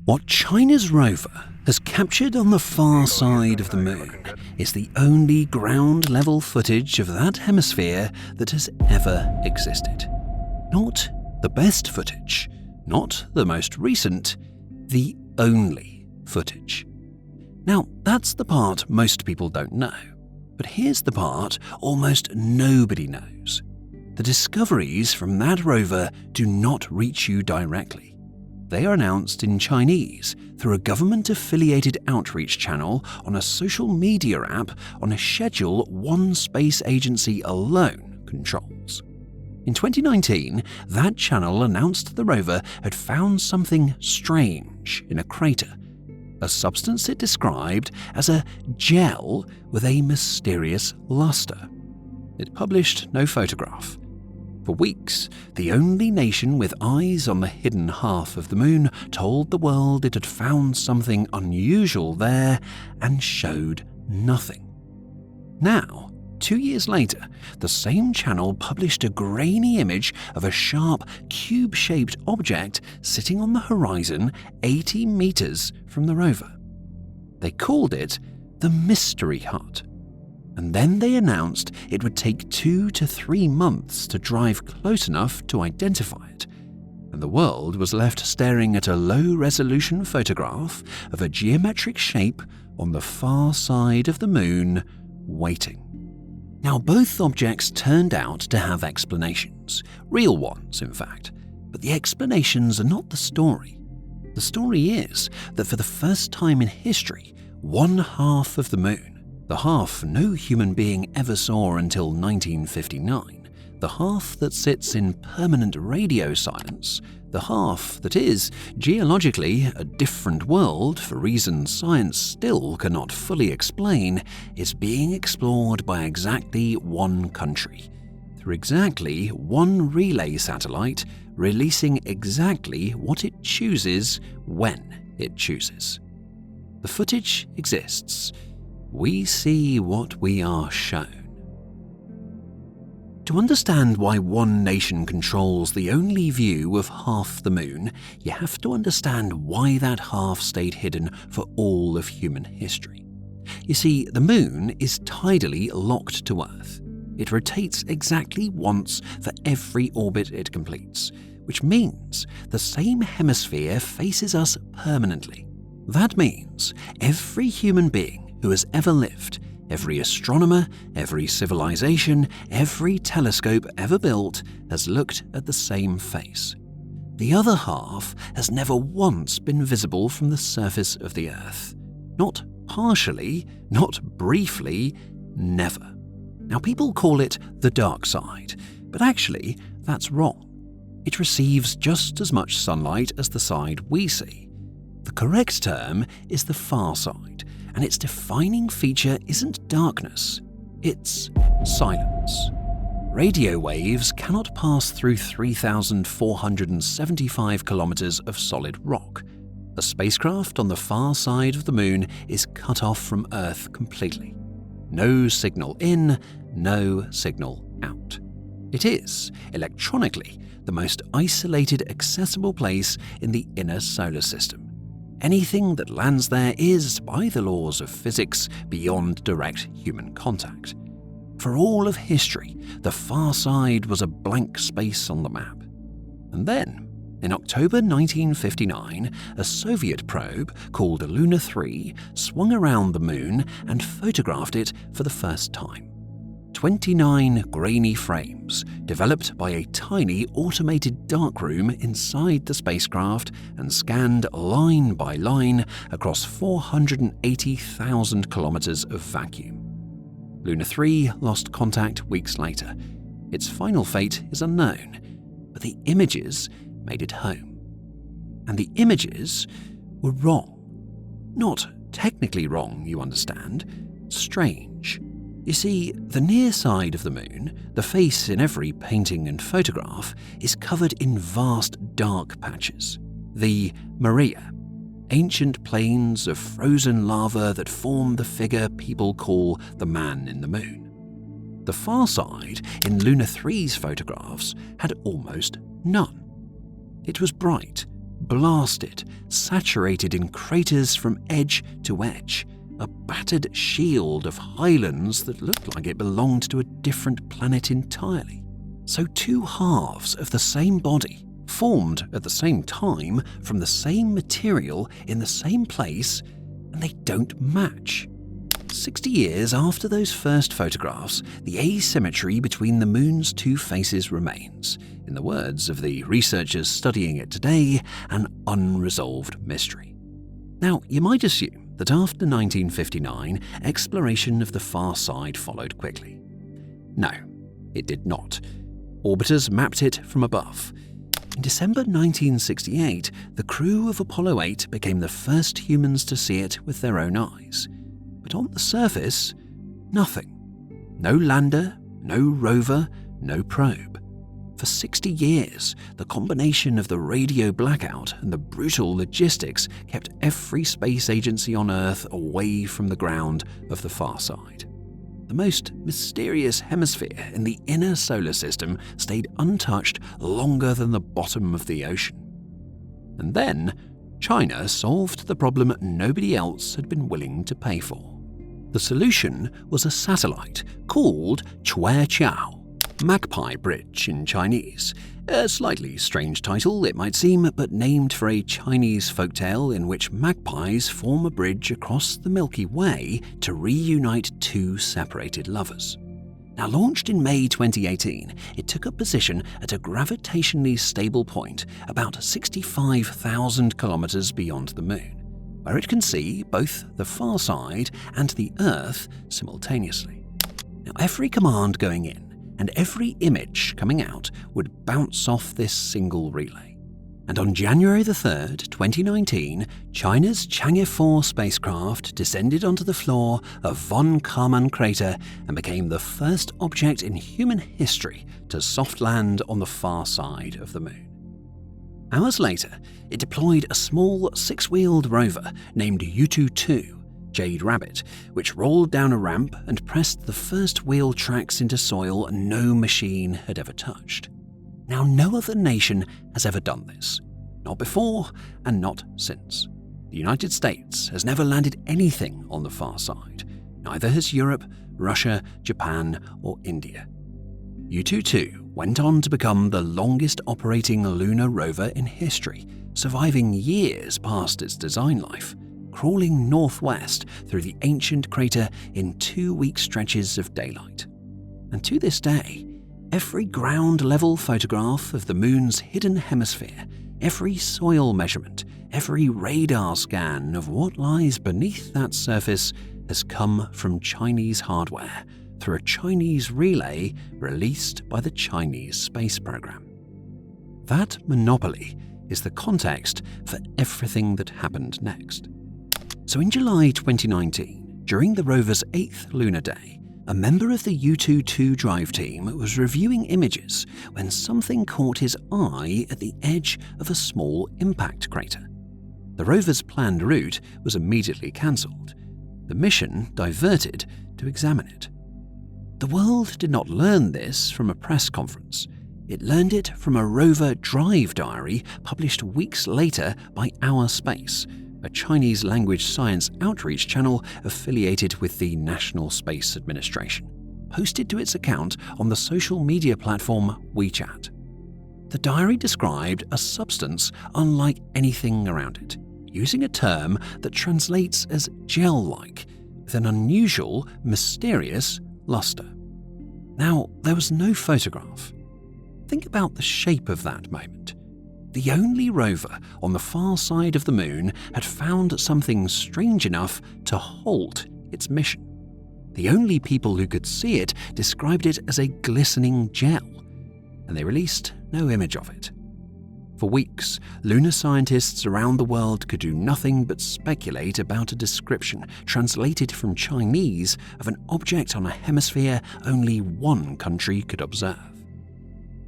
What China's rover has captured on the far side of the moon is the only ground-level footage of that hemisphere that has ever existed. Not the best footage, not the most recent, the only footage. Now, that's the part most people don't know. But here's the part almost nobody knows. The discoveries from that rover do not reach you directly. They are announced in Chinese through a government-affiliated outreach channel on a social media app on a schedule one space agency alone controls. In 2019, that channel announced the rover had found something strange in a crater, a substance it described as a gel with a mysterious luster. It published no photograph. For weeks, the only nation with eyes on the hidden half of the moon told the world it had found something unusual there and showed nothing. Now, 2 years later, the same channel published a grainy image of a sharp, cube-shaped object sitting on the horizon 80 meters from the rover. They called it the Mystery Hut. And then they announced it would take 2 to 3 months to drive close enough to identify it, and the world was left staring at a low-resolution photograph of a geometric shape on the far side of the moon, waiting. Now, both objects turned out to have explanations, real ones in fact, but the explanations are not the story. The story is that for the first time in history, one half of the moon, the half no human being ever saw until 1959, the half that sits in permanent radio silence, the half that is, geologically, a different world for reasons science still cannot fully explain, is being explored by exactly one country, through exactly one relay satellite, releasing exactly what it chooses when it chooses. The footage exists. We see what we are shown. To understand why one nation controls the only view of half the moon, you have to understand why that half stayed hidden for all of human history. You see, the moon is tidally locked to Earth. It rotates exactly once for every orbit it completes, which means the same hemisphere faces us permanently. That means every human being who has ever lived, every astronomer, every civilization, every telescope ever built has looked at the same face. The other half has never once been visible from the surface of the Earth. Not partially, not briefly, never. Now, people call it the dark side, but actually, that's wrong. It receives just as much sunlight as the side we see. The correct term is the far side, and its defining feature isn't darkness, it's silence. Radio waves cannot pass through 3,475 kilometers of solid rock. A spacecraft on the far side of the moon is cut off from Earth completely. No signal in, no signal out. It is, electronically, the most isolated accessible place in the inner solar system. Anything that lands there is, by the laws of physics, beyond direct human contact. For all of history, the far side was a blank space on the map. And then, in October 1959, a Soviet probe called Luna 3 swung around the moon and photographed it for the first time. 29 grainy frames, developed by a tiny automated darkroom inside the spacecraft and scanned line by line across 480,000 kilometers of vacuum. Luna 3 lost contact weeks later. Its final fate is unknown, but the images made it home. And the images were wrong. Not technically wrong, you understand, strange. You see, the near side of the moon, the face in every painting and photograph, is covered in vast dark patches. The Maria, ancient plains of frozen lava that form the figure people call the man in the moon. The far side, in Luna 3's photographs, had almost none. It was bright, blasted, saturated in craters from edge to edge, a battered shield of highlands that looked like it belonged to a different planet entirely. So two halves of the same body, formed at the same time from the same material in the same place, and they don't match. 60 years after those first photographs, the asymmetry between the moon's two faces remains, in the words of the researchers studying it today, an unresolved mystery. Now, you might assume that after 1959, exploration of the far side followed quickly. No, it did not. Orbiters mapped it from above. In December 1968, the crew of Apollo 8 became the first humans to see it with their own eyes. But on the surface, nothing. No lander, no rover, no probe. For 60 years, the combination of the radio blackout and the brutal logistics kept every space agency on Earth away from the ground of the far side. The most mysterious hemisphere in the inner solar system stayed untouched longer than the bottom of the ocean. And then, China solved the problem nobody else had been willing to pay for. The solution was a satellite called Chueqiao, Magpie Bridge in Chinese. A slightly strange title, it might seem, but named for a Chinese folktale in which magpies form a bridge across the Milky Way to reunite two separated lovers. Now, launched in May 2018, it took up position at a gravitationally stable point about 65,000 kilometers beyond the Moon, where it can see both the far side and the Earth simultaneously. Now, every command going in and every image coming out would bounce off this single relay. And on January 3rd, 2019, China's Chang'e 4 spacecraft descended onto the floor of Von Karman crater and became the first object in human history to soft land on the far side of the Moon. Hours later, it deployed a small six-wheeled rover named yutu 2, Jade Rabbit, which rolled down a ramp and pressed the first wheel tracks into soil no machine had ever touched. Now, no other nation has ever done this. Not before and not since. The United States has never landed anything on the far side. Neither has Europe, Russia, Japan, or India. yutu 2 went on to become the longest operating lunar rover in history, surviving years past its design life, crawling northwest through the ancient crater in 2-week stretches of daylight. And to this day, every ground-level photograph of the Moon's hidden hemisphere, every soil measurement, every radar scan of what lies beneath that surface has come from Chinese hardware through a Chinese relay released by the Chinese space program. That monopoly is the context for everything that happened next. So in July 2019, during the rover's 8th lunar day, a member of the yutu 2 drive team was reviewing images when something caught his eye at the edge of a small impact crater. The rover's planned route was immediately cancelled. The mission diverted to examine it. The world did not learn this from a press conference. It learned it from a rover drive diary published weeks later by Our Space, a Chinese-language science outreach channel affiliated with the National Space Administration, posted to its account on the social media platform WeChat. The diary described a substance unlike anything around it, using a term that translates as gel-like, with an unusual, mysterious luster. Now, there was no photograph. Think about the shape of that moment. The only rover on the far side of the Moon had found something strange enough to halt its mission. The only people who could see it described it as a glistening gel, and they released no image of it. For weeks, lunar scientists around the world could do nothing but speculate about a description translated from Chinese of an object on a hemisphere only one country could observe.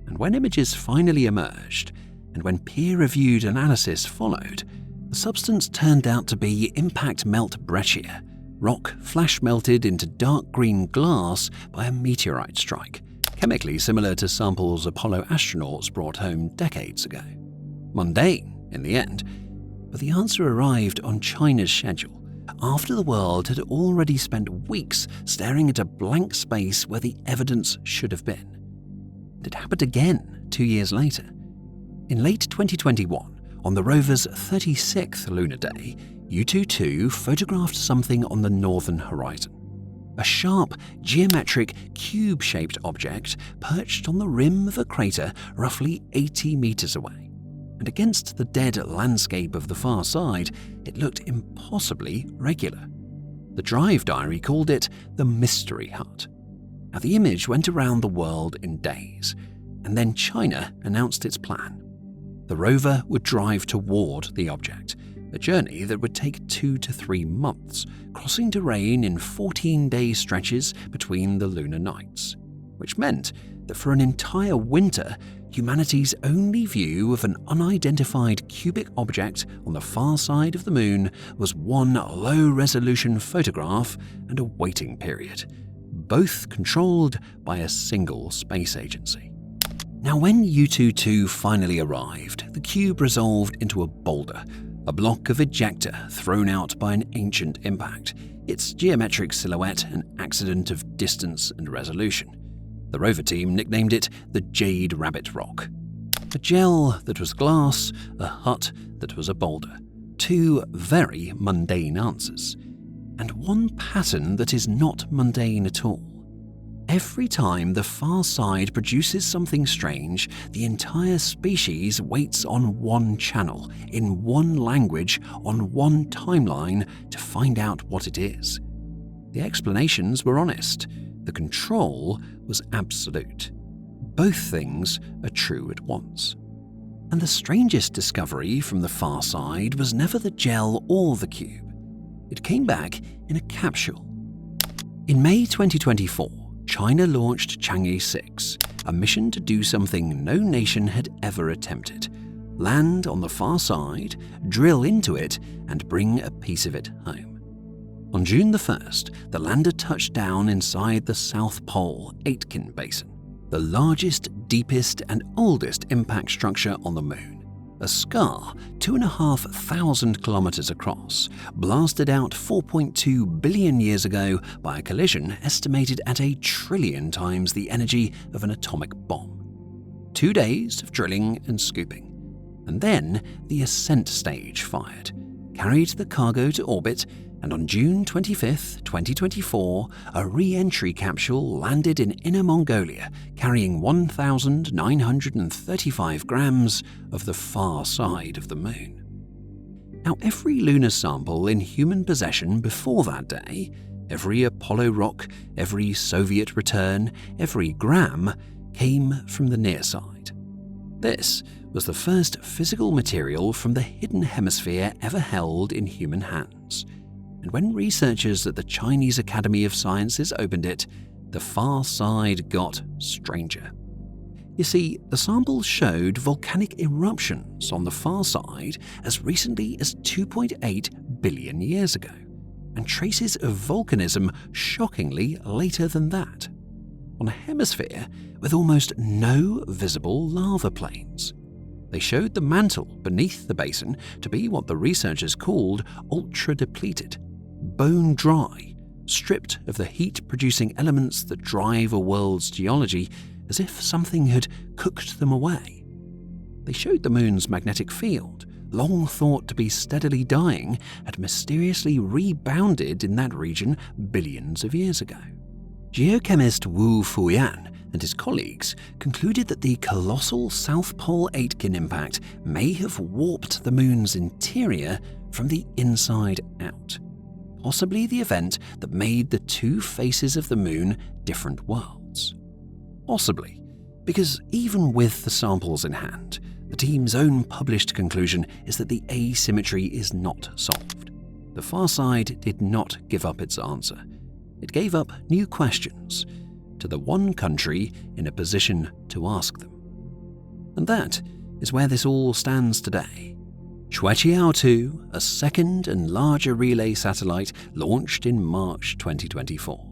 And when images finally emerged, and when peer-reviewed analysis followed, the substance turned out to be impact melt breccia, rock flash-melted into dark green glass by a meteorite strike, chemically similar to samples Apollo astronauts brought home decades ago. Mundane, in the end, but the answer arrived on China's schedule after the world had already spent weeks staring at a blank space where the evidence should have been. And it happened again 2 years later. In late 2021, on the rover's 36th lunar day, yutu photographed something on the northern horizon. A sharp, geometric, cube-shaped object perched on the rim of a crater roughly 80 meters away. And against the dead landscape of the far side, it looked impossibly regular. The Drive diary called it the Mystery Hut. Now, the image went around the world in days, and then China announced its plan. The rover would drive toward the object, a journey that would take 2 to 3 months, crossing terrain in 14-day stretches between the lunar nights, which meant that for an entire winter, humanity's only view of an unidentified cubic object on the far side of the moon was one low-resolution photograph and a waiting period, both controlled by a single space agency. Now, when yutu finally arrived, the cube resolved into a boulder, a block of ejecta thrown out by an ancient impact, its geometric silhouette an accident of distance and resolution. The rover team nicknamed it the Jade Rabbit Rock. A gel that was glass, a hut that was a boulder. 2 very mundane answers, and one pattern that is not mundane at all. Every time the far side produces something strange, the entire species waits on one channel, in one language, on one timeline to find out what it is. The explanations were honest. The control was absolute. Both things are true at once. And the strangest discovery from the far side was never the gel or the cube. It came back in a capsule. In May 2024, China launched Chang'e 6, a mission to do something no nation had ever attempted: land on the far side, drill into it, and bring a piece of it home. On June the 1st, the lander touched down inside the South Pole Aitken Basin, the largest, deepest, and oldest impact structure on the moon. A scar 2,500 kilometers across, blasted out 4.2 billion years ago by a collision estimated at 1 trillion times the energy of an atomic bomb. 2 days of drilling and scooping. And then the ascent stage fired, carried the cargo to orbit, and on June 25, 2024, a re-entry capsule landed in Inner Mongolia, carrying 1,935 grams of the far side of the moon. Now, every lunar sample in human possession before that day, every Apollo rock, every Soviet return, every gram, came from the near side. This was the first physical material from the hidden hemisphere ever held in human hands. And when researchers at the Chinese Academy of Sciences opened it, the far side got stranger. You see, the samples showed volcanic eruptions on the far side as recently as 2.8 billion years ago, and traces of volcanism shockingly later than that, on a hemisphere with almost no visible lava plains. They showed the mantle beneath the basin to be what the researchers called ultra-depleted, bone dry, stripped of the heat-producing elements that drive a world's geology, as if something had cooked them away. They showed the moon's magnetic field, long thought to be steadily dying, had mysteriously rebounded in that region billions of years ago. Geochemist Wu Fuyan and his colleagues concluded that the colossal South Pole Aitken impact may have warped the moon's interior from the inside out. Possibly the event that made the 2 faces of the moon different worlds. Possibly, because even with the samples in hand, the team's own published conclusion is that the asymmetry is not solved. The far side did not give up its answer. It gave up new questions to the one country in a position to ask them. And that is where this all stands today. Xueqiao-2, a second and larger relay satellite, launched in March 2024.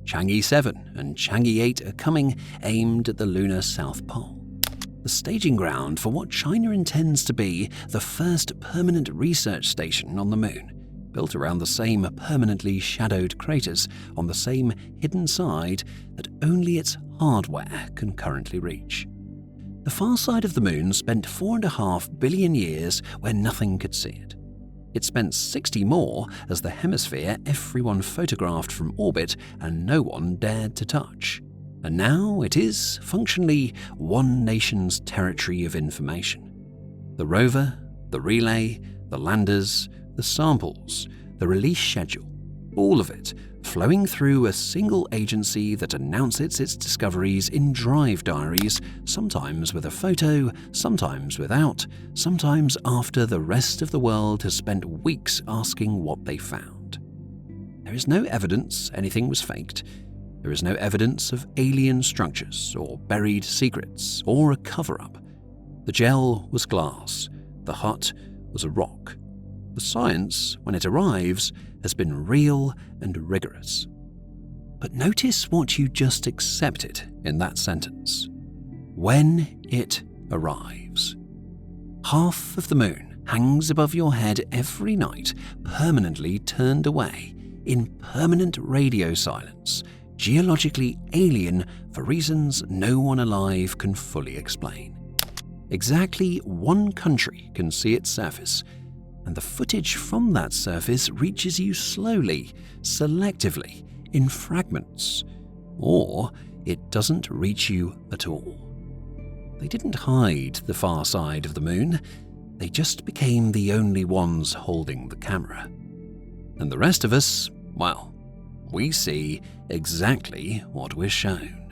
Chang'e 7 and Chang'e 8 are coming, aimed at the lunar South Pole. the staging ground for what China intends to be the first permanent research station on the Moon, built around the same permanently shadowed craters on the same hidden side that only its hardware can currently reach. The far side of the Moon spent 4.5 billion years where nothing could see it. It spent 60 more as the hemisphere everyone photographed from orbit and no one dared to touch. And now it is, functionally, one nation's territory of information. The rover, the relay, the landers, the samples, the release schedule, all of it flowing through a single agency that announces its discoveries in drive diaries, sometimes with a photo, sometimes without, sometimes after the rest of the world has spent weeks asking what they found. There is no evidence anything was faked. There is no evidence of alien structures or buried secrets or a cover-up. The gel was glass. The hut was a rock. The science, when it arrives, has been real and rigorous. But notice what you just accepted in that sentence. When it arrives. Half of the Moon hangs above your head every night, permanently turned away, in permanent radio silence, geologically alien for reasons no one alive can fully explain. Exactly one country can see its surface, and the footage from that surface reaches you slowly, selectively, in fragments. Or it doesn't reach you at all. They didn't hide the far side of the Moon. They just became the only ones holding the camera. And the rest of us, well, we see exactly what we're shown.